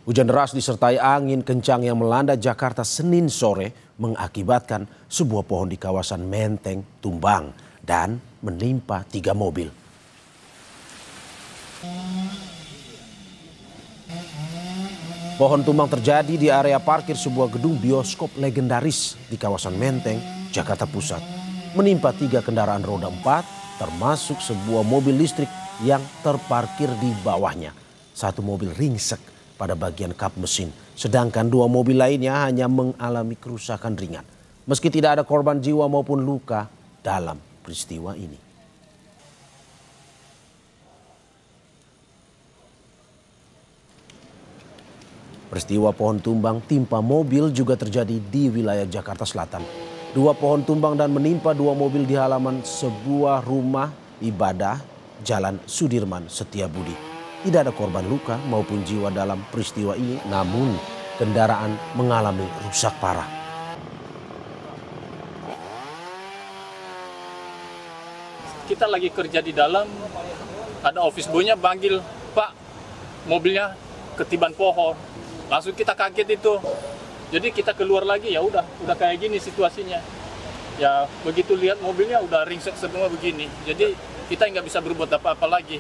Hujan deras disertai angin kencang yang melanda Jakarta Senin sore mengakibatkan sebuah pohon di kawasan Menteng tumbang dan menimpa 3 mobil. Pohon tumbang terjadi di area parkir sebuah gedung bioskop legendaris di kawasan Menteng, Jakarta Pusat. Menimpa 3 kendaraan roda 4 termasuk sebuah mobil listrik yang terparkir di bawahnya. 1 mobil ringsek pada bagian kap mesin, sedangkan 2 mobil lainnya hanya mengalami kerusakan ringan. Meski tidak ada korban jiwa maupun luka dalam peristiwa ini. Peristiwa pohon tumbang timpa mobil juga terjadi di wilayah Jakarta Selatan. 2 pohon tumbang dan menimpa 2 mobil di halaman sebuah rumah ibadah Jalan Sudirman Setiabudi. Tidak ada korban luka maupun jiwa dalam peristiwa ini, namun kendaraan mengalami rusak parah. Kita lagi kerja di dalam, ada office boy-nya panggil, "Pak, mobilnya ketiban pohon." Langsung kita kaget itu. Jadi kita keluar lagi, ya udah kayak gini situasinya. Ya begitu lihat mobilnya udah ringsek semua begini. Jadi kita nggak bisa berbuat apa-apa lagi.